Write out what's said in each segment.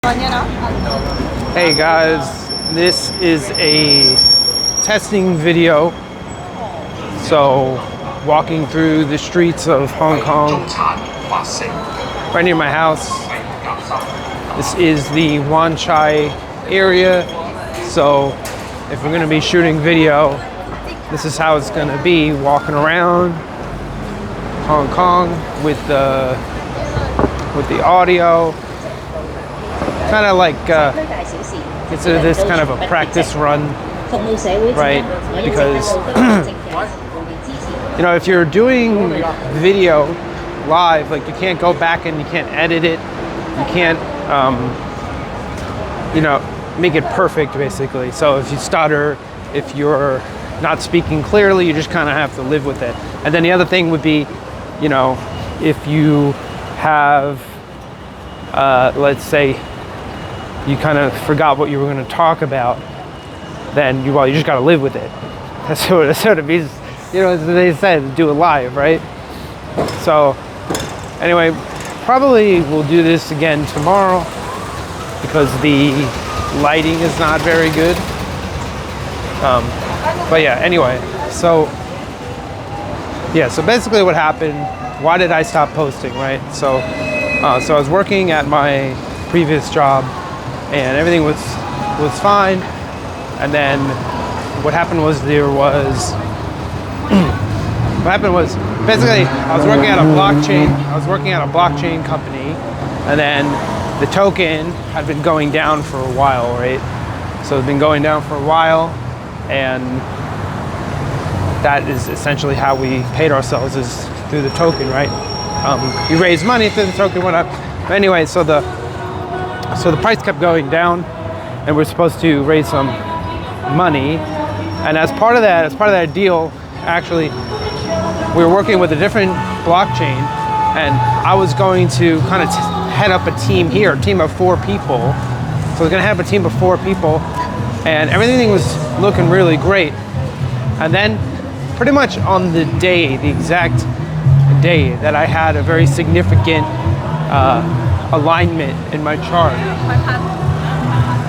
Hey guys, this is a testing video. So, walking through the streets of Hong Kong, right near my house. This is the Wan Chai area. So, if we're gonna be shooting video, this is how it's gonna be, walking around Hong Kong with the audio. Kind of like consider this kind of a practice run, right? Because you know, if you're doing video live, like you can't go back and you can't edit it, you can't you know, make it perfect basically. So if you stutter, if you're not speaking clearly, you just kind of have to live with it. And then the other thing would be, you know, if you have let's say you kind of forgot what you were going to talk about, then you just got to live with it. That's what it means. You know, as they said, do it live, right? So anyway, probably we'll do this again tomorrow because the lighting is not very good. But yeah, anyway, so basically what happened, why did I stop posting, right? So I was working at my previous job and everything was fine. And then what happened was basically I was working at a blockchain company, and then the token had been going down for a while, right? So it's been going down for a while, and that is essentially how we paid ourselves, is through the token, right? We raised money through the token, went up. But anyway, so the price kept going down, and we're supposed to raise some money. And as part of that deal, actually, we were working with a different blockchain, and I was going to kind of head up a team here, a team of 4 people. So we're gonna have a team of 4 people, and everything was looking really great. And then pretty much on the exact day that I had a very significant alignment in my chart,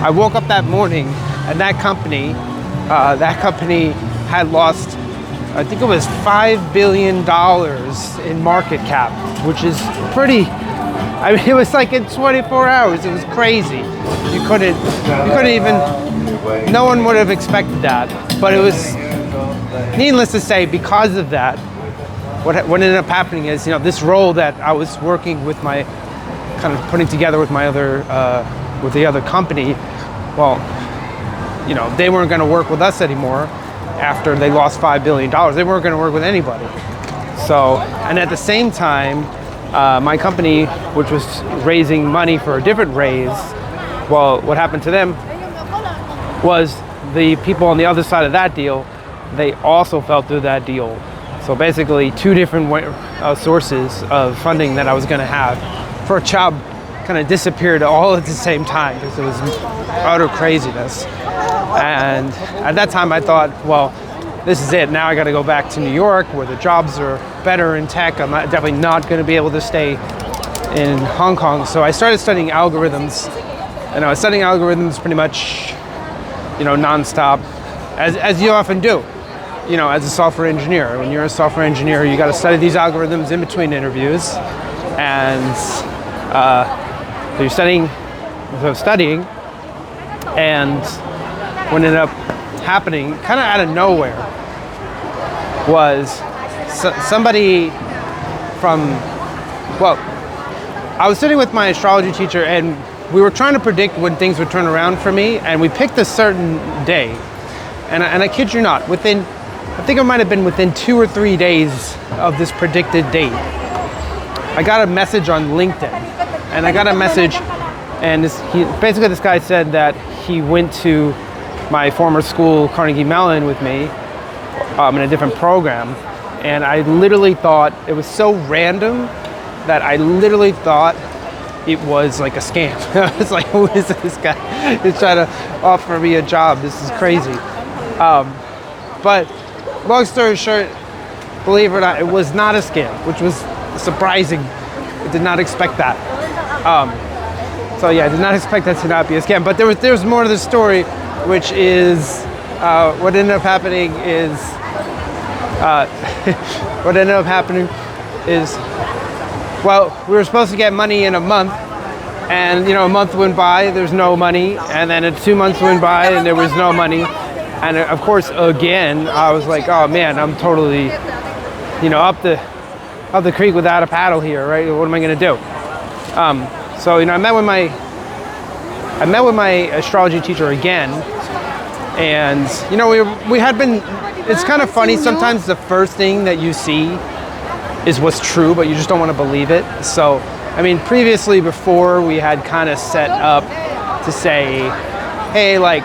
I woke up that morning and that company had lost, I think it was $5 billion in market cap, which is pretty, I mean, it was like in 24 hours, it was crazy. You couldn't even, no one would have expected that. But it was, needless to say, because of that, what ended up happening is, you know, this role that I was working with, my kind of putting together with my other, with the other company, well, you know, they weren't going to work with us anymore after they lost $5 billion. They weren't going to work with anybody. So, and at the same time, my company, which was raising money for a different raise, well, what happened to them was the people on the other side of that deal, they also fell through that deal. So basically 2 different sources of funding that I was going to have for a job kind of disappeared all at the same time because it was utter craziness. And at that time I thought, well, this is it. Now I got to go back to New York where the jobs are better in tech. I'm definitely not going to be able to stay in Hong Kong. So I started studying algorithms, and I was studying algorithms pretty much, you know, nonstop, as you often do. You know, as a software engineer, when you're a software engineer, you got to study these algorithms in between interviews, and so you're studying, and what ended up happening, kind of out of nowhere, was somebody from, well, I was sitting with my astrology teacher, and we were trying to predict when things would turn around for me, and we picked a certain day, and I kid you not, I think it might have been within 2 or 3 days of this predicted date, I got a message on LinkedIn, and I got a message, and basically this guy said that he went to my former school, Carnegie Mellon, with me in a different program, and I literally thought, it was so random that I literally thought it was like a scam. I was like, who is this guy? He's trying to offer me a job. This is crazy. But long story short, believe it or not, it was not a scam, which was surprising. I did not expect that. So yeah, I did not expect that to not be a scam. But there's more to the story, which is what ended up happening is well, we were supposed to get money in a month, and a month went by, there's no money, and then 2 months went by and there was no money. And of course, again, I was like, oh man, I'm totally, up the creek without a paddle here, right? What am I gonna do? So I met with my astrology teacher again, and we had been. It's kind of funny sometimes. The first thing that you see is what's true, but you just don't want to believe it. So, I mean, previously, before, we had kind of set up to say, hey, like,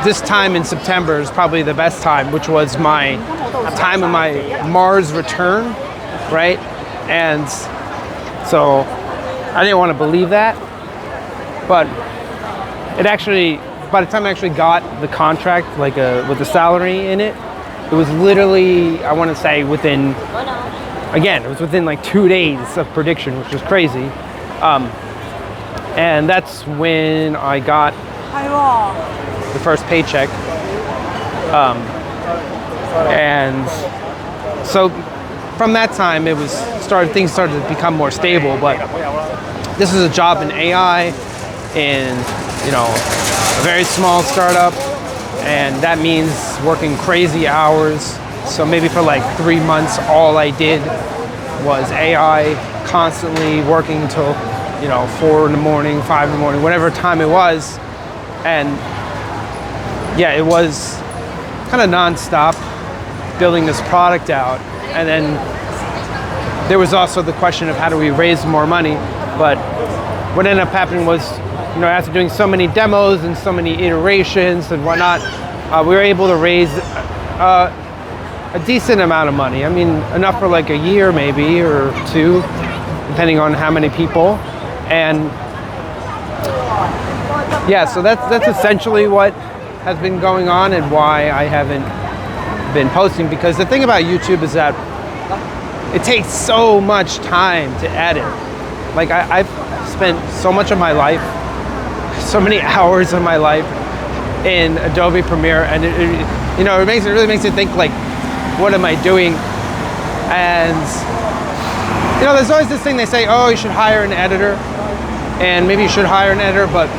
this time in September is probably the best time, which was my time of my Mars return, right? And so I didn't want to believe that, but it actually, by the time I actually got the contract, like with the salary in it, it was literally, I want to say within like 2 days of prediction, which was crazy. And that's when I got the first paycheck. And so from that time, things started to become more stable. But this is a job in AI, in a very small startup, and that means working crazy hours. So maybe for like 3 months, all I did was AI, constantly working until 4 in the morning, 5 in the morning, whatever time it was. And yeah, it was kind of nonstop building this product out. And then there was also the question of how do we raise more money. But what ended up happening was, after doing so many demos and so many iterations and whatnot, we were able to raise a decent amount of money. I mean, enough for like a year maybe, or 2, depending on how many people. And yeah, so that's essentially what has been going on and why I haven't been posting. Because the thing about YouTube is that it takes so much time to edit. Like I've spent so much of my life, so many hours of my life in Adobe Premiere, and it really makes you think, like, what am I doing? And there's always this thing they say, oh, you should hire an editor, and maybe you should hire an editor, but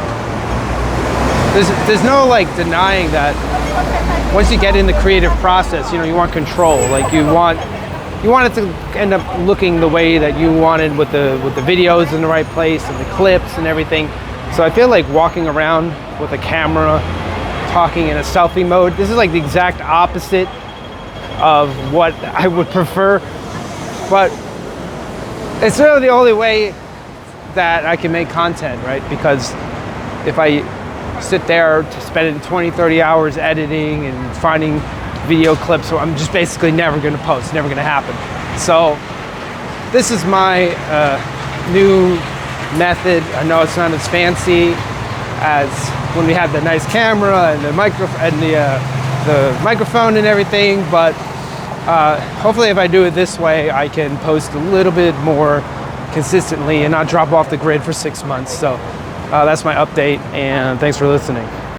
there's no like denying that once you get in the creative process, you want control. Like you want it to end up looking the way that you wanted, with the videos in the right place and the clips and everything. So I feel like walking around with a camera, talking in a selfie mode, this is like the exact opposite of what I would prefer. But it's really the only way that I can make content, right? Because if I sit there to spend 20, 30 hours editing and finding video clips, so I'm just basically never going to post, never going to happen. So this is my new method. I know it's not as fancy as when we had the nice camera and the microphone and everything, but hopefully if I do it this way, I can post a little bit more consistently and not drop off the grid for 6 months. So that's my update, and thanks for listening.